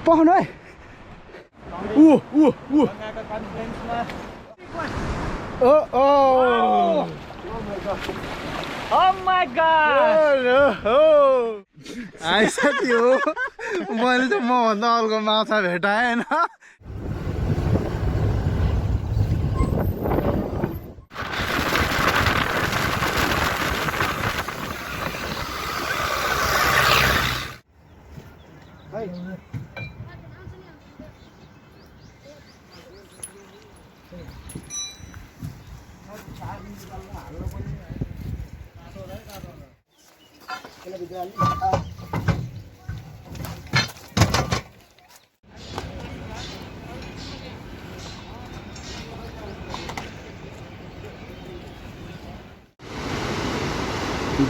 पहन है Oh my god! आइसा थियो मैले त मभन्दा अर्को माछा भेटाएन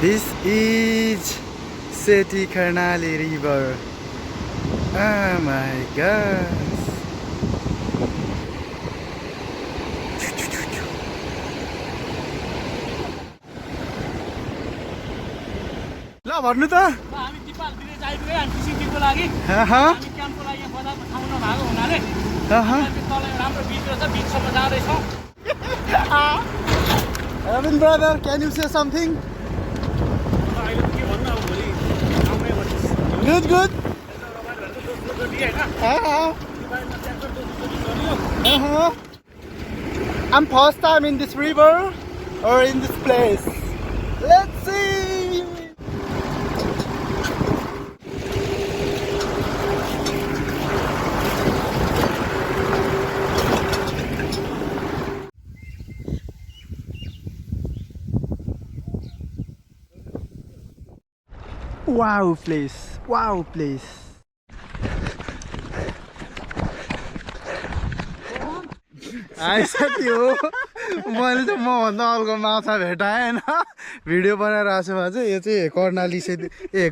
This is Seti Karnali river. Oh my gosh. ल भन्नु त हामी नेपाल विदेश आइपुगे हामी फिसिङ ट्रिपको लागि हामी क्याम्पको लागि यहाँ बजारमा ठाउँ नभएको हुनाले तल राम्रो भिडियो छ बिचसम्म जाँदैछौँ Ravin brother, can you say something? Good, good. I'm first time in this river or in this place. Let's see. Wow place, wow place. आइसा थियो मैले त मभन्दा अर्को माछा भेटाएन भिडियो बनाएर आएको छु चाहिँ यो चाहिँ कर्णाली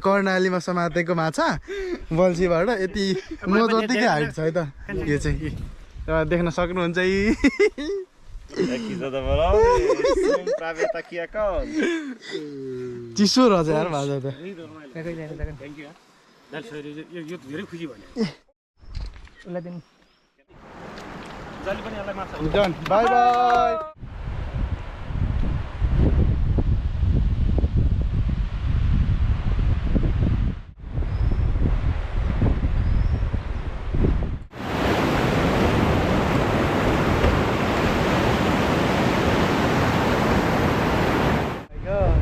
कर्णालीमा समातेको माछा बल्छीबाट यति म जतिकै हाइट छ है त यो चाहिँ देख्न सक्नुहुन्छ चिसो रहेछ यार माछा त Done. Bye bye. My God,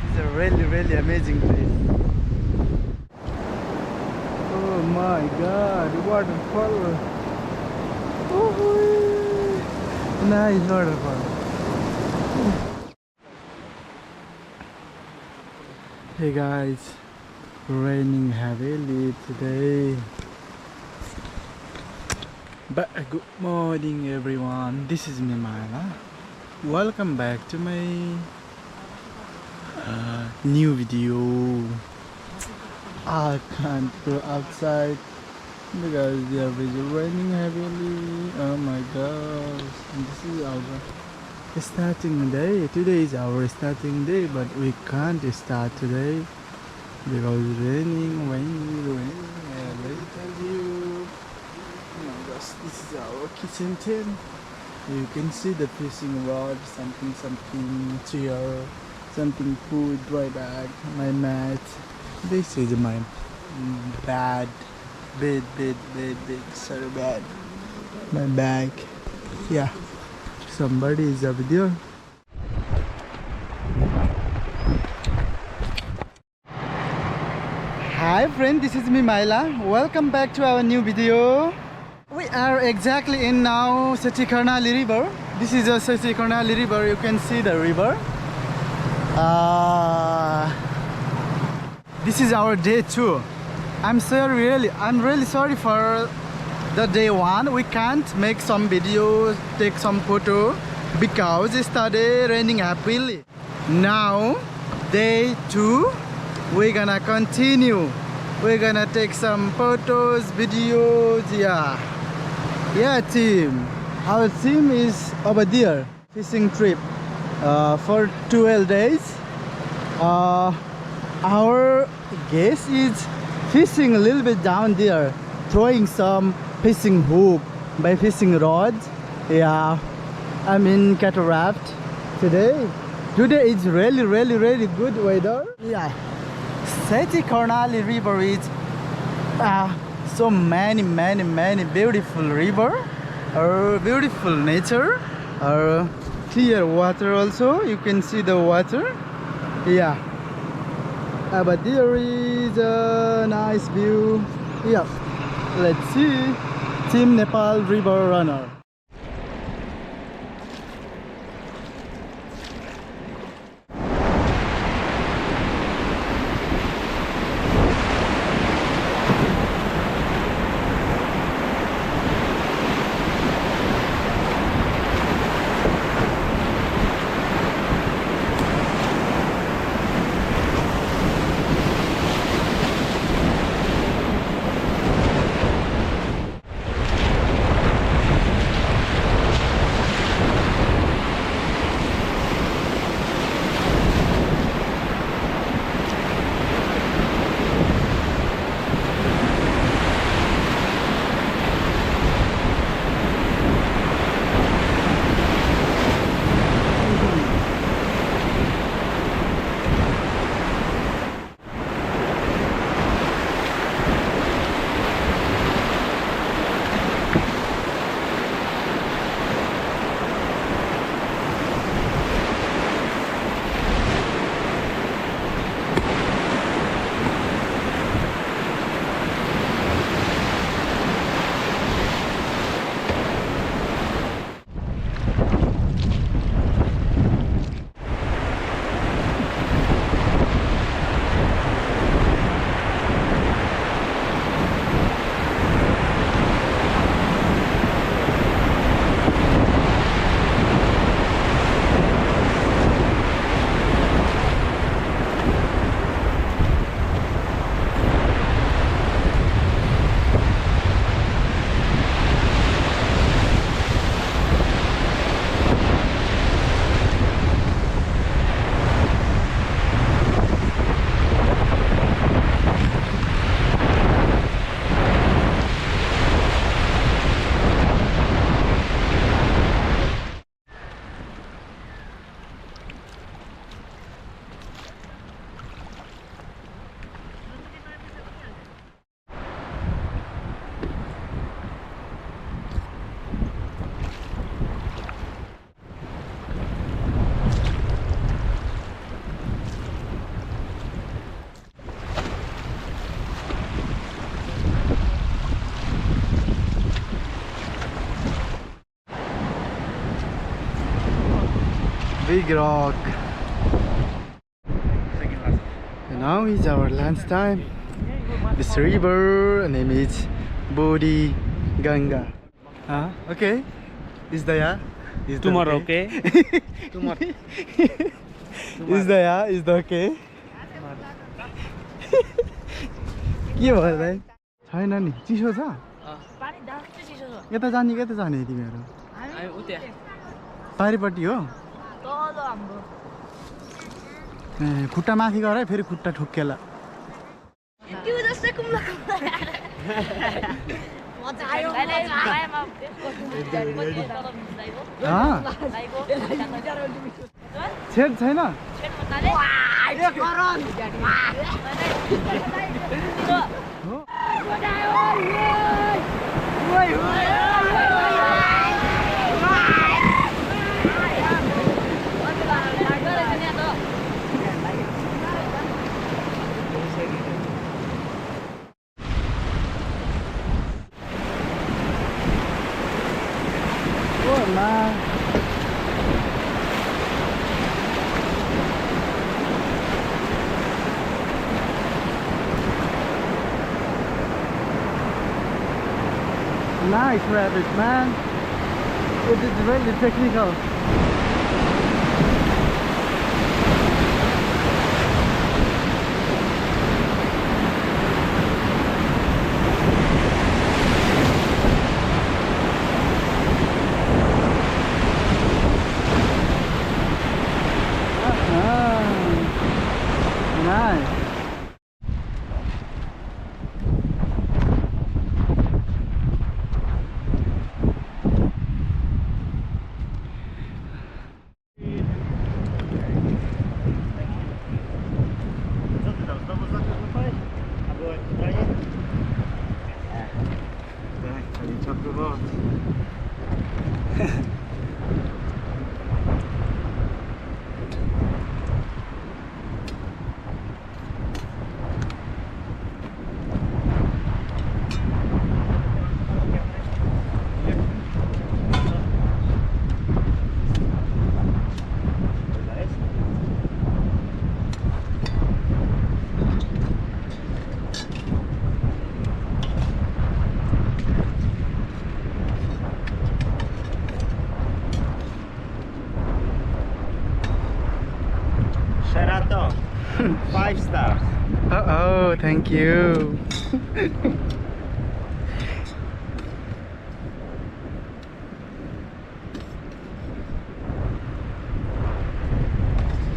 it's a really amazing place. Oh my God, waterfall. Nice waterfall. Hey guys, raining heavily today. But good morning everyone. This is Mimala. Welcome back to my new video. I can't go outside because there is raining heavily. Oh my gosh, this is our starting day. Today is our starting day, but we can't start today because raining. Let me tell you. Oh my gosh, this is our kitchen tent. You can see the fishing rod, something chair, something food, dry bag, my mat. This is my bed, so bad. My bag, yeah. Somebody is up there. Hi friend, this is me Maila. Welcome back to our new video. We are exactly in now Seti Karnali river. This is a Seti Karnali river. You can see the river. This is our day 2. I'm really sorry for the day 1. We can't make some videos, take some photo because it started raining happily. Now day 2, we're gonna continue. We're gonna take some photos, videos. Yeah team. Our team is over there. Fishing trip for 12 days. Our guest is fishing a little bit down there, throwing some fishing hook by fishing rods. Yeah, I'm in Cataract today. Today is really good weather. Yeah, Seti Karnali river is so many beautiful river, or beautiful nature, or clear water also. You can see the water. Yeah, but there is a nice view. Yeah, let's see Team Nepal river runner. Big rock. And now is our lunchtime. This river name is Bodhi Ganga. Okay. Is the Is the Tomorrow, okay? Tomorrow. Is the Is the okay? के भयो भाइ? छैन नि, चिसो छ? पानी दाजु चिसो छ। यता जाने तिमीहरू? हामी उता पारिपट्टि हो? तल हाम्रो। ए खुट्टा माथि गर है, फेरि खुट्टा ठोक्केला। त्यो जस्तै कुम्ला मजा आयो। छेड छैन? Nice rabbit, man. It is really technical. Nice. सकते हो Sheraton, 5 stars. Oh, thank you.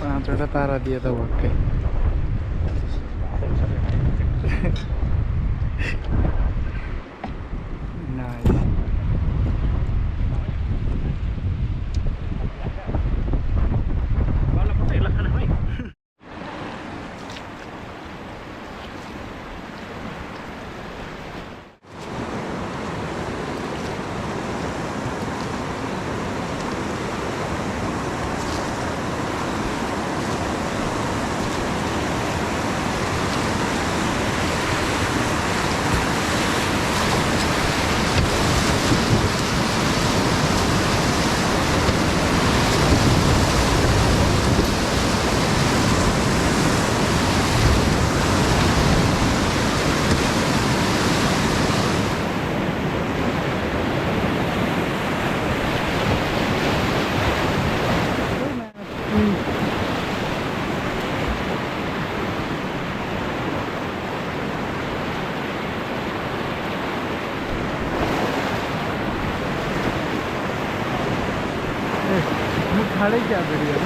पाँचवटा तारा दिए त भक्कै नाइस खाडै क्या भिडियो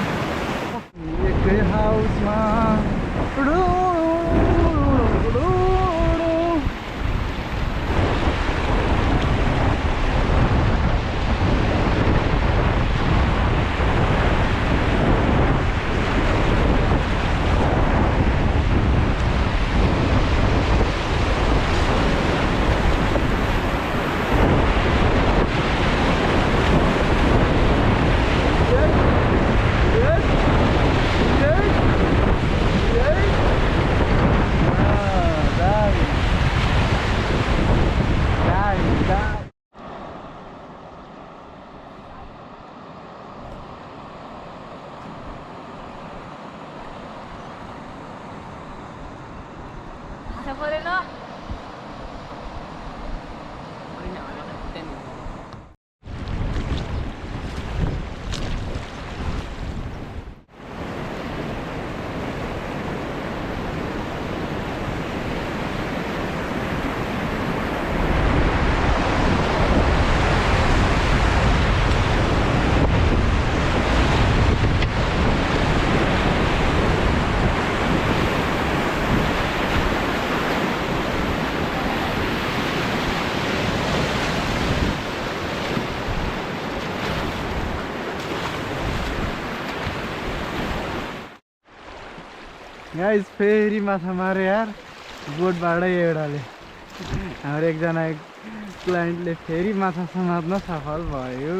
एकै हाउसमा 자, 버려라. गाइस फेरि माछा मारे यार बोटबाटै एउटाले हाम्रो एकजना क्लाइन्टले फेरि माछा समात्न सफल भयो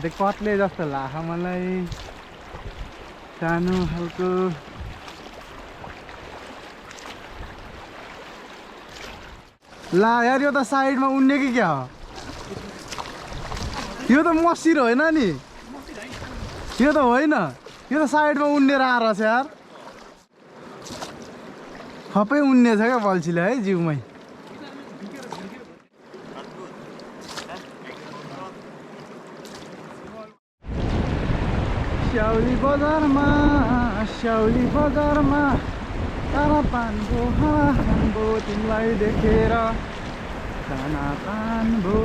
त्यो कत्ले जस्तो लाग्छ मलाई सानो खालको ला यार यो त साइडमा उड्ने कि क्या हो यो त मसिर होइन नि यो त होइन यो त साइडमा उन्नेर आएर छ यार खपै उन्ने छ क्या बल्छीले है जिउमै स्याउली बजारमा तारा पानको हाम्बो तिमीलाई देखेर खाना पान्भो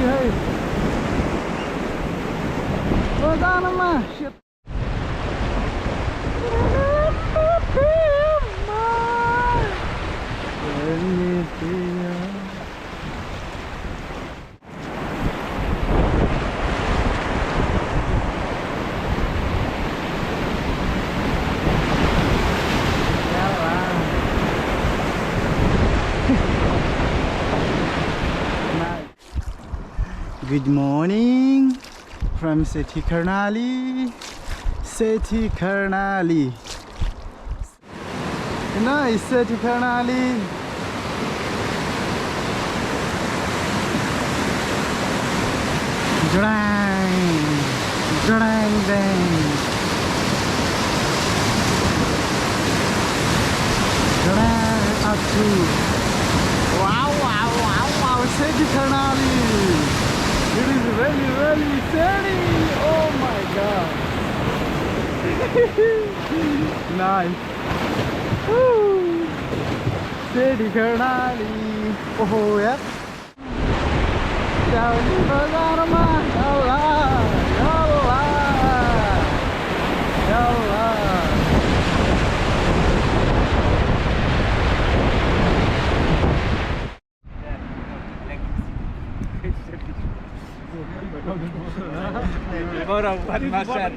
है ओ जानमा shit Good morning from Seti Karnali. Seti Karnali. Nice Seti Karnali. Drang, drang, dang. Drang up to. Wow, wow, wow, wow, Seti Karnali. It is really, really sunny. Oh my god. Nice. Woo. Seti Karnali. Oh yeah. Chào đi với ra mà. Yalla. Yalla. Yalla. Golden Mahseer.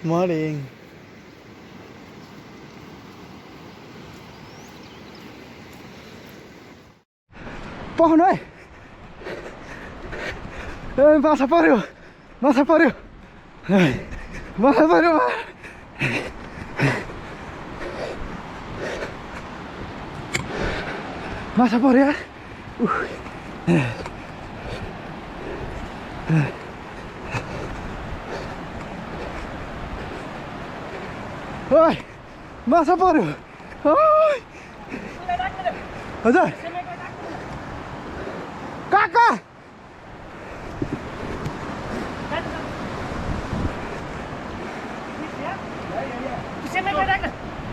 Morning. Pohon oi. Masa पर्यो माछा पर्यो माछा पर्यो ओइ माछा पर्यो हजुर काका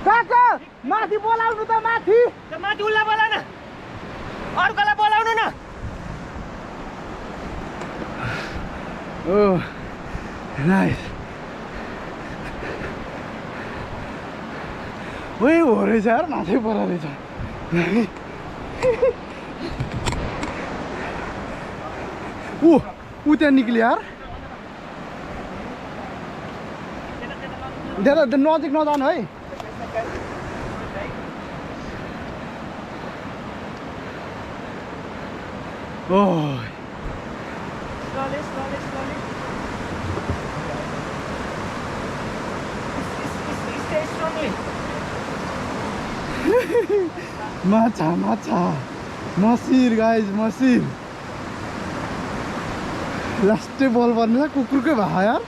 काका माथि बोलाउनु त माथि उसलाई बोलाउन अर्कोलाई बोलाउनु न Oh, nice. Wait, what is that? Nothing but it. Oh, what are you यार? There are the नजिक नजानु है. Oh. Slowly. Stay strongly. Macha. Mahseer guys, Mahseer. Last ball पर्ने छ कुकुरकै भा यार.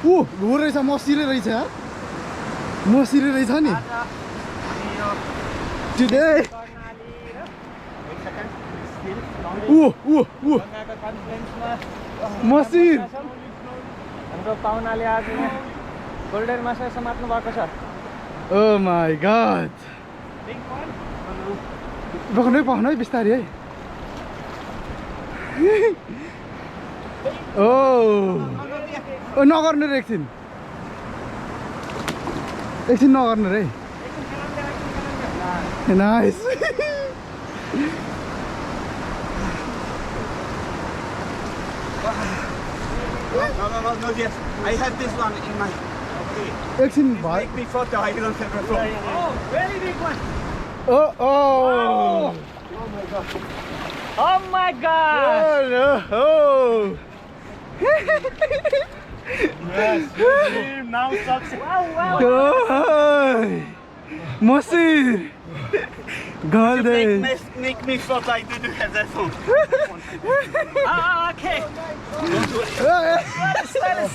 ओ, हो रहेछ Mahseer रहेछ यार. Mahseer रहेछ नि. Today. Mahseer. हाम्रो पाहुनाले आज गोल्डन मासेर समात्नु भएको छ. Oh my god. पाउनु है बिस्तारै है. Oh. नगर्नु रे एकछिन नगर्नु रे. Nice. No, yes. I have this one in my. Okay. Excellent. Make me photo. I don't have a phone. Oh, very big one. Oh. Oh my god. Oh my god. Oh. Yes. Now success. Wow. Oh. Mahseer. Golden. Make me photo. I didn't have that phone. Okay.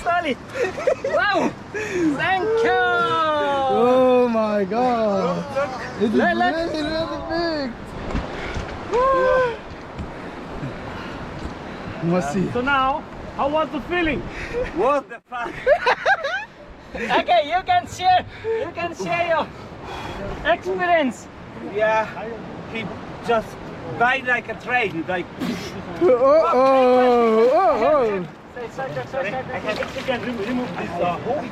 Slowly. Wow. Thank you. Oh my god. It is really big. Masi. So now, how was the feeling? What the fuck? Okay, you can share your experience. Yeah, he just died like a train, like. Oh. Sorry, you can remove this hole.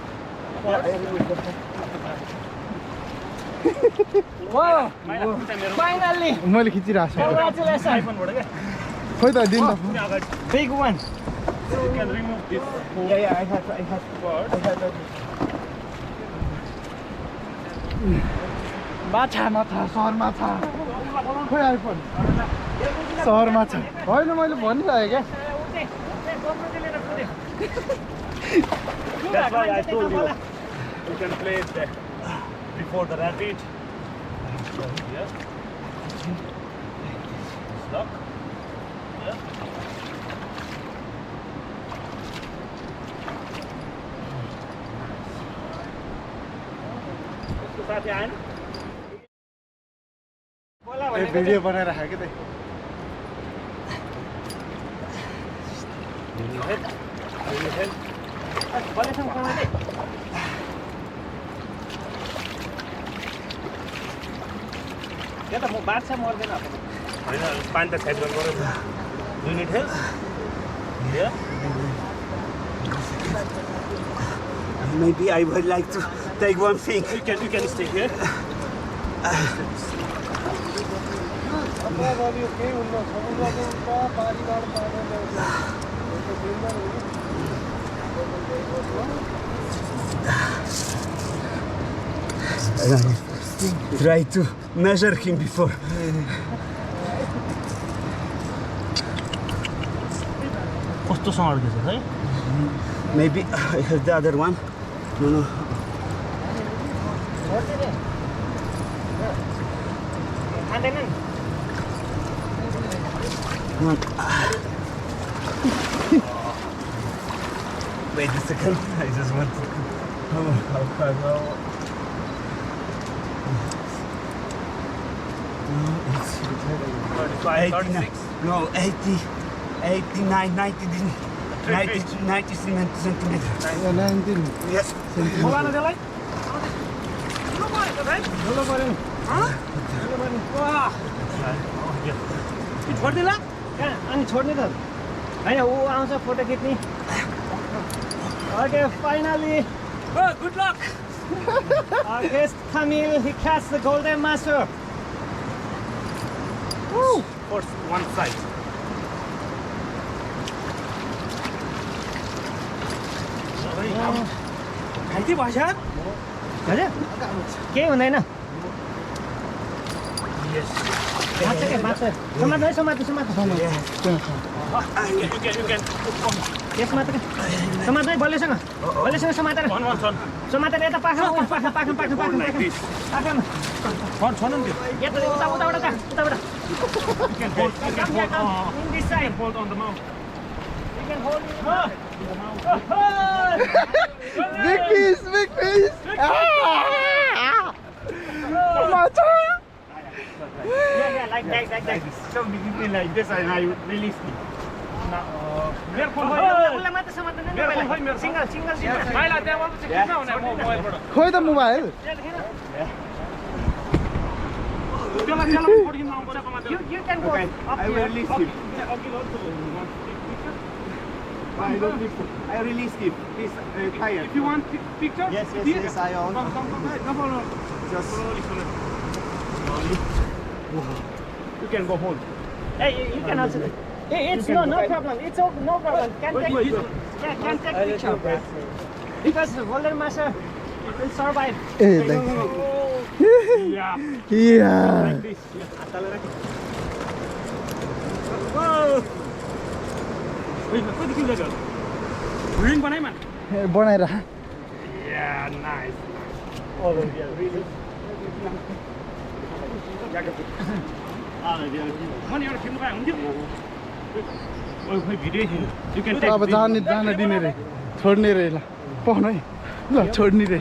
Wow! Finally! मैले खिचिरहेको छु Congratulations! खोइ त दिन त Big one. You can remove this hole. Yeah, I have. माछा सहर माछा खोइ आइपर्छ सहर माछा होइन मैले भनिरहेँ क्या That's why I told you. You can play it there before the rabbit. Yeah. Lock. Yeah. उसको साथी आएन? भिडियो बनाएर राखेँ क्या त म बाछा मर्दैन होइन पानी त साइड गर्नु पर्यो You need help? Yeah? Maybe I would like to take one thing. You can stay here. Try to measure him before. कस्तोसँग अड्केछ है Maybe I have the other one. No. खाँदैनन् Wait a second. I just want to. It's 36 no 80, 89, 90, 90 centimeters. 19 Yes. Bolan त्यसलाई ठुलो पऱ्यो नि छोडिदिला कहाँ अनि छोड्ने त होइन ऊ आउँछ फोटो खिच्ने Okay, finally, good luck! Our guest Kamil, he catch the Golden Mahseer. Woo! First one side. खाइदिए भाषा हजुर केही हुँदैन बाँच्छ क्या बाँच्छ समात्नु है समात्नु यस मात्र समात्नु है बल्लेसँग समातेर यता पाखामा पाखामा यता उताबाट in this side. Hold on the mouth. You can hold it. Big piece. Macha. Yeah, like that. So we like this and I release it. मेरो फोन उसलाई मात्र समात्नु नि पहिला सिंगल पहिला त्यहाँबाट चाहिँ किन हुने मोबाइलबाट खोइ त mobile You can go Okay, up I will here. release him. I release him. He's tired. If you want picture, Yes, I own. Come. No problem. Just Slowly. You can go hold. Hey, you can also. Hey, it's no problem. It's no problem. Can take picture. Because Golden Mahseer will survive. Yeah. Yeah. This. Wait, कति kilo छ ring बनाइ man. बनाएर Yeah, nice. Money एउटा खिच्नु पाए हुन्थ्यो ओइ खोइ भिडियो खिच्नु You can take अब जान दिने रे छोड्ने रे ल पाउन है ल छोड्ने रे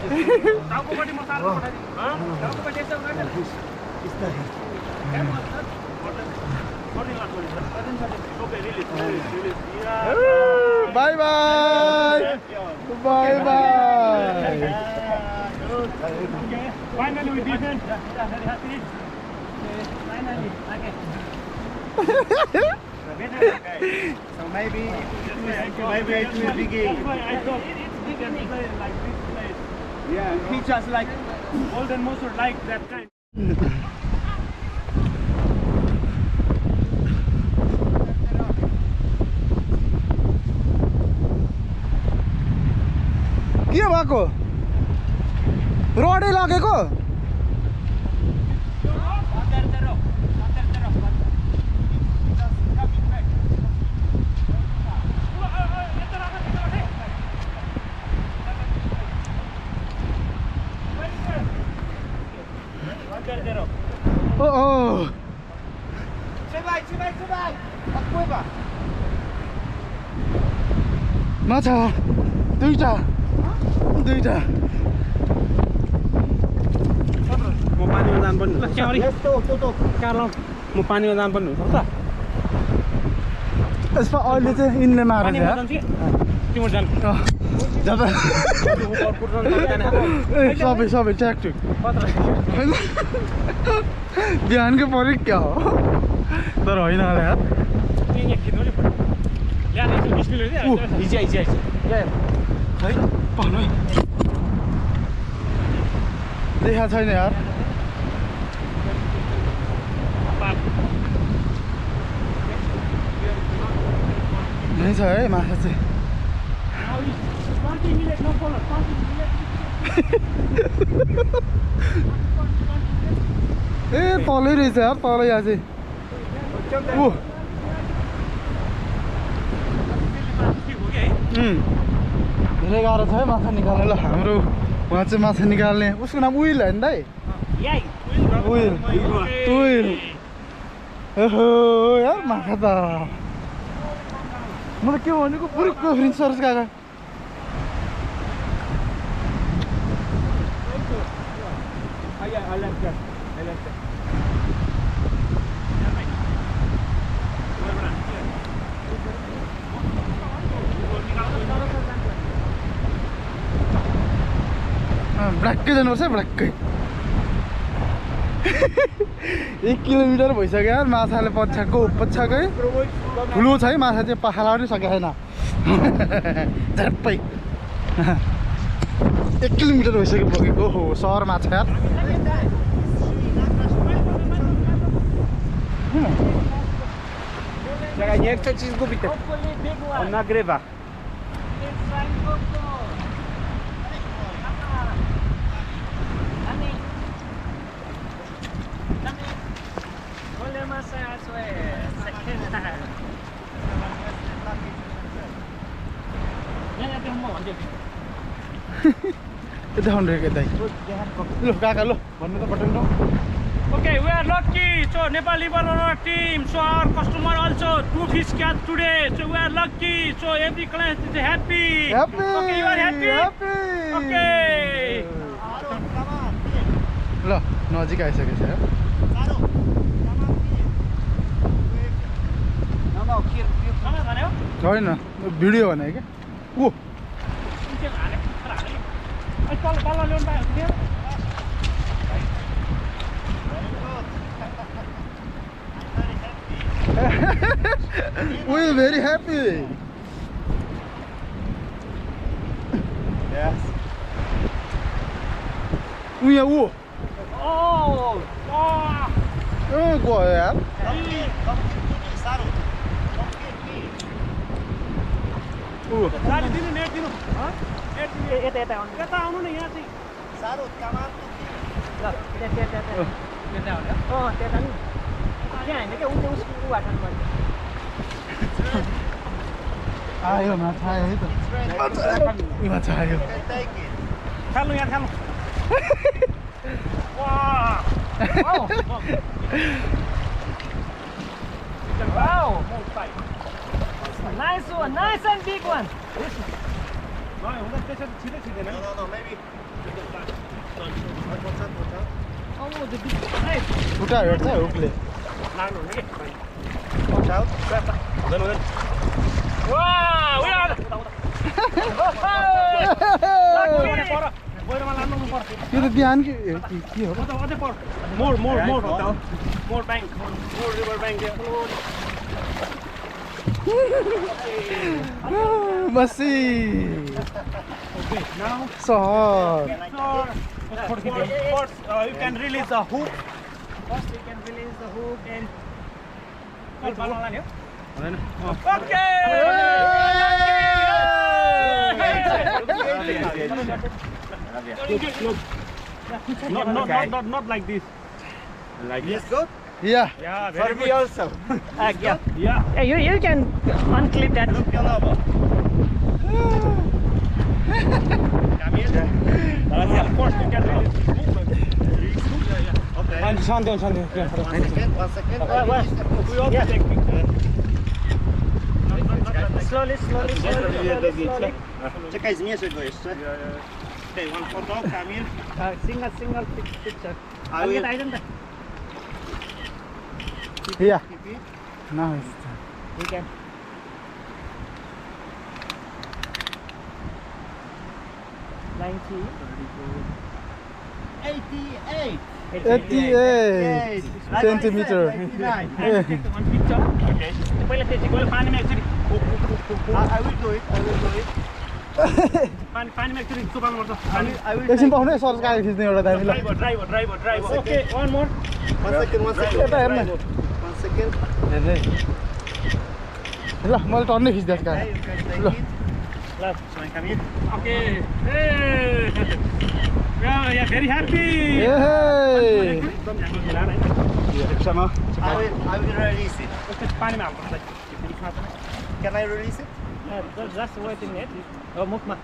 टाउकोपट्टि मसाला पठाइदिनु टाउकोपट्टि यसो गर्नु Bye bye. Bye bye. Finally we did it. Very happy. Finally. Okay. So maybe it will begin. That's why I thought it's beginning like this place. Yeah, he just like Golden Mahseer like that kind. के भएको रोडै लगेको माछा दुईटा म पानीमा जानु पर्ने म पानीमा जानु पर्ने हुन्छ यसमा अहिले चाहिँ यिनले मारेको सबै ट्याक्टुक बिहानको पऱ्यो क्या हो तर होइन होला यार देखा छैन यार यहीँ छ है माछा चाहिँ ए तलै रहेछ यार तल यहाँ चाहिँ धेरै गाह्रो छ है माछा निकाल्ने ल हाम्रो उहाँ चाहिँ माछा निकाल्ने उसको नाम उइल होइन दाइ उइल ओहो यार माछा त म त के भनेको पुरै कोफ्रिन सर्च गएको भ्राक्कै जानुपर्छ भ्राक्कै 1 किलोमिटर भइसक्यो यार माछाले पछ्याएकै ठुलो छ है माछा चाहिँ पखाला पनि सकेको छैन झ्याप्पै 1 किलोमिटर भइसक्यो पुगेको हो सहर माछा यार Nie chcę ci zgubić tego. On nagrywa. Golden Mahseer, I swear. Second time. यता हन्ड्रेड दाइ लु काका लु भन्नु त button Okay, we are lucky. So Nepali team. So our customer also 2 fish catch today. So we are lucky. So every client is happy. Happy. Okay, you are happy. Happy. Okay. ल नजिक आइसकेको छ यार होइन video भने क्या ओ We're very happy. Yes. We are who? Oh, Oh, go ahead. गाडी दिनु नेट दिनु यता यता आउनु न यहाँ चाहिँ साह्रो कमाल ल त्यता आउने त्यता नि त्यहाँ होइन क्या उसको बाटो पर्ने आयो माछा आयो है त माछा आयो खानु यहाँ खानु Wow! Wow! Nice one, nice and big one. No, maybe. खुट्टा हेर्छ हुकले Watch out. Wow, we are. त्यो त बिहान के हो More bank, more river bank here. Masih Okay, now. so hot First, you can release the hook. First, you can release the hook and. Not like this. Like this, good? yeah Yeah, For me also. Yeah. You can unclip that. Of course, you can release the hook. Okay. And Shanti. One second. We also take picture. Slowly. Czekaj, zmierzę go jeszcze. Okay, one photo, Kamil. Single picture. I will. yeah nice You can. $88 centimeter One picture. Okay. पहिला त्यति गयो पानीमा एकचोटी I will do it. पानीमा एकचोटी चुबाल्नु पर्छ एकछिन पाउनु है search गाडी खिच्ने एउटा दामी ल driver okay one more One second. यता हेर्न One second. हेर्ने ल मैले टन्नै खिच्दैछु गाडी Okay, you can take Look. it. Left. Kamil. Okay. Hey. Yeah, very happy. Hey. I will release it. पानीमा हाल्नुपर्छ Can I release it? just waiting it मुखमा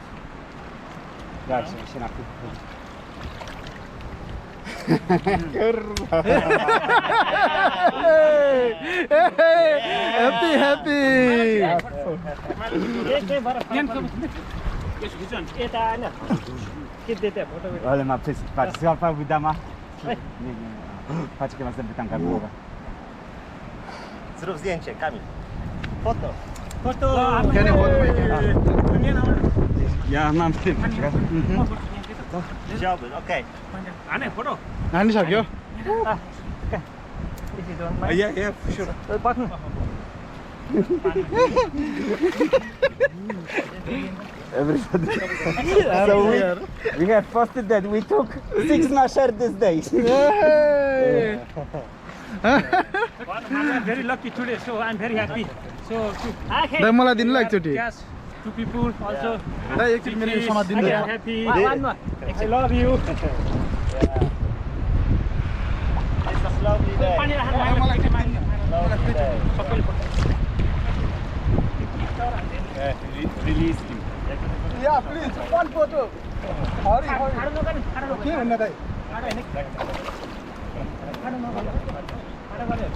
happy यता हैन खिच्दै त्यहाँ photo Olha, mas participa para vida mais. Patrz, que masz tam głowa. Zrób zdjęcie, Kamil. Foto. Photo Can you hold my camera? Ja, mam tym. Chciałbym, okej. हाने photo हानिसक्यो Yeah, sure. बस्नु Everybody. So we have posted that we took 6 masher this day. Hey. I'm very lucky today, so I'm very happy. So, दाइ मलाई दिनु ल एकचोटि yes, two people also. दाइ एकचोटि मेरो यो समाज दिनु I ल am happy. I love you. It's a lovely day. पानी राख्नु Lovely day. Release him. या प्लिज one photo हरि खाडो नगर्नु के भन्नु दाइ खाडो हैन खाडो नगर्नु खाडो गरे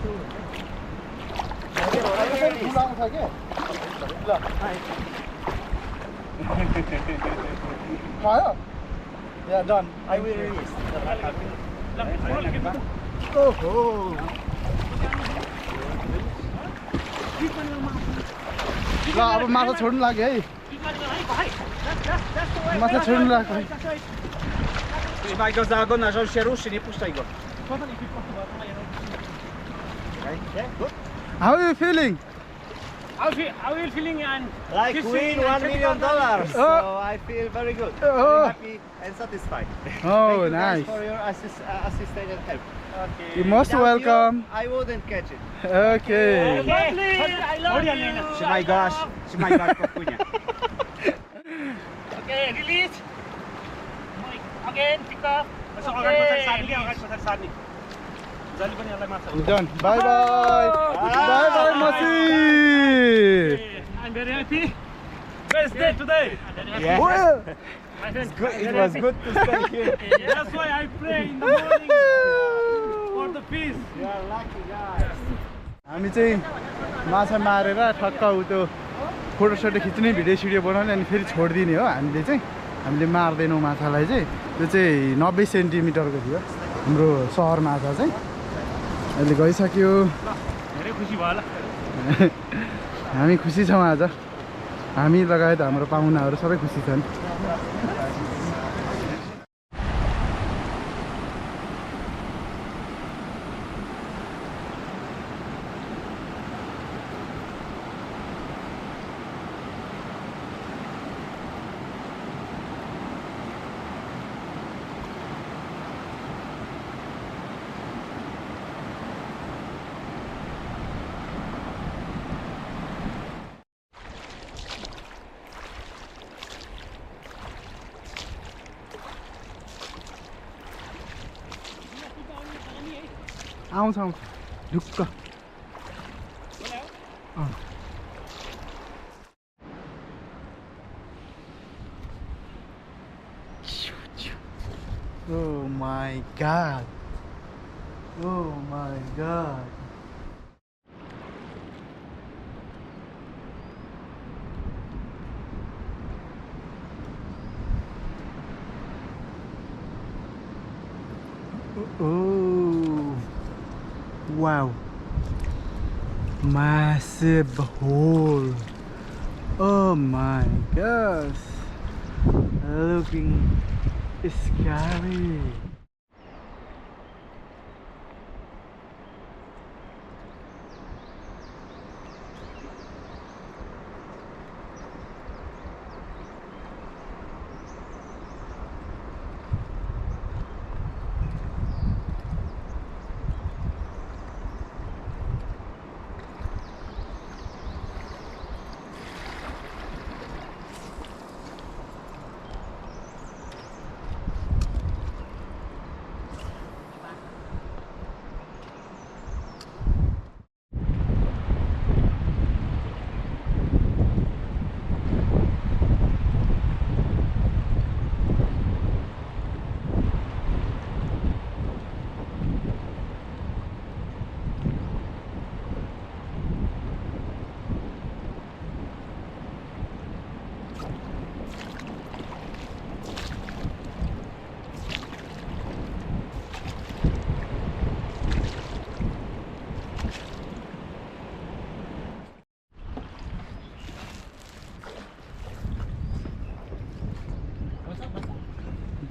फुल आउँछ के ल भयो या डन I will release. ओहो ल अब माछा छोड्नु लाग्यो है माछा छोड्नु लाग्यो Trzymaj go za ogon, aż on się ruszy, nie puszczaj go. How are you feeling? How you feeling and Like fishing win and $1 million. So Oh. I feel very good. Oh. Very happy and satisfied. Oh, Thank you guys nice. for your assistance and help. You're most Without welcome. you, I wouldn't catch it. Okay. lovely. I love you. Trzymaj go, aż popłynie. Okay, release. Again, pick up. So Done. Bye bye. Bye bye, Masi. I'm very happy. Best day today. Yeah. Well, My friend, It was good to stay here. That's why I pray in the morning for the peace. You are lucky guys. हामी चाहिँ माछा मारेर ठक्क उ त्यो फोटोसोटो खिच्ने video बनाउने अनि फेरि छोडिदिने हो हामीले मार्दैनौँ माछालाई चाहिँ त्यो चाहिँ 90 सेन्टिमिटरको थियो हाम्रो सहर माछा चाहिँ अहिले गइसक्यो धेरै खुसी भयो होला हामी खुसी छौँ आज हामी लगायत हाम्रो पाहुनाहरू सबै खुसी छन् आउँछ ढुक्क Oh my god. Oh my god. Oh. Wow. Massive hole. Oh my gosh. Looking scary.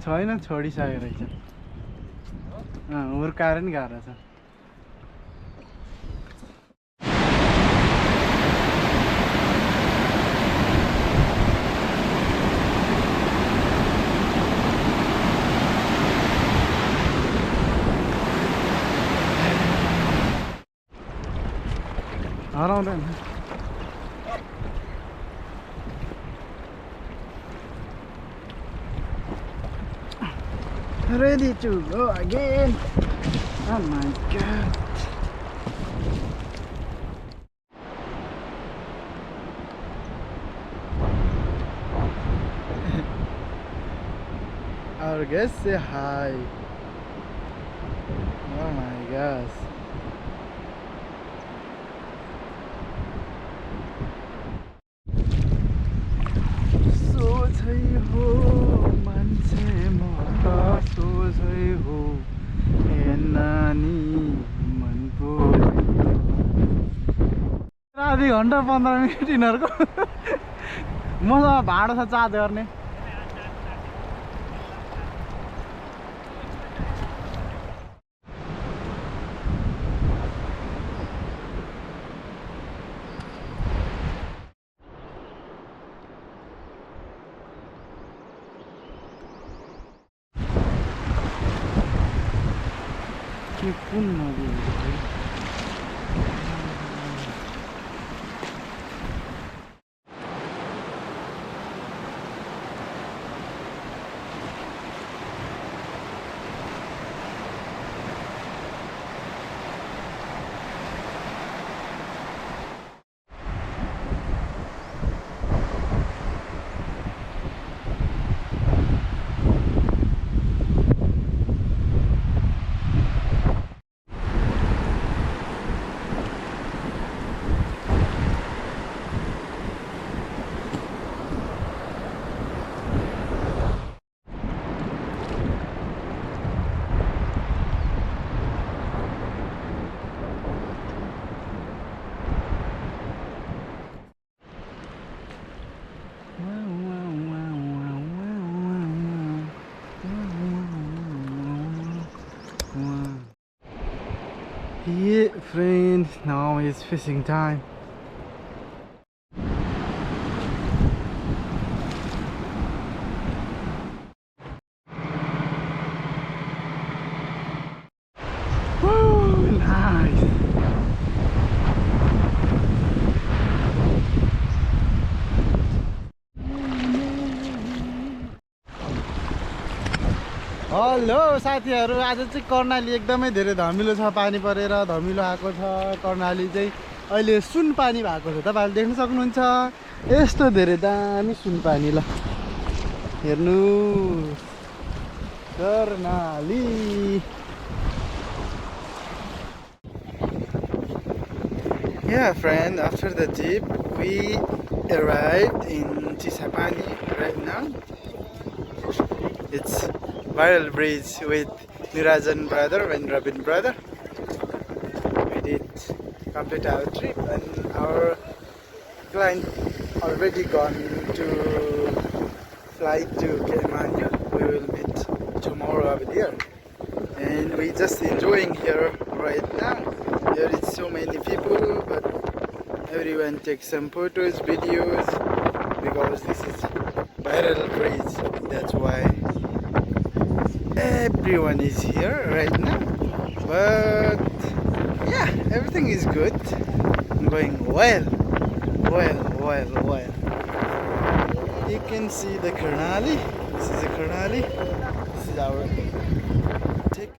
छैन छोडिसकेको रहेछ हुर्काएर नि गाह्रो छ हराउँदैन Ready to go again. Oh my god. Our guests say hi. Oh my gosh. सोझै हो मान्छे म त सोझै हो ए नानी मन पर्यो आधी घन्टा 15 मिनट यिनीहरूको मसँग भाडो छ चार्ज गर्ने कुन नदी Yeah, friend, now it's fishing time. Woo, nice. Hello साथीहरु, आज चाहिँ कर्णाली एकदमै धेरै धमिलो छ, पानी परेर धमिलो आएको छ। कर्णाली चाहिँ अहिले सुन पानी भएको छ, तपाईहरुले देख्न सक्नुहुन्छ। यस्तो धेरै दामी सुन पानी, ल हेर्नु, Karnali. Yeah, friend, after the trip we arrived in Chisapani right now. It's viral bridge with Nirajan brother and Rabin brother. We did complete our trip and our client already gone to flight to KWR. We will meet tomorrow over there. And we just enjoying here right now. There is so many people, but everyone takes some photos, videos, because this is viral bridge. That's why everyone is here right now. But yeah, everything is good, going well. You can see the Karnali. This is the Karnali. This is our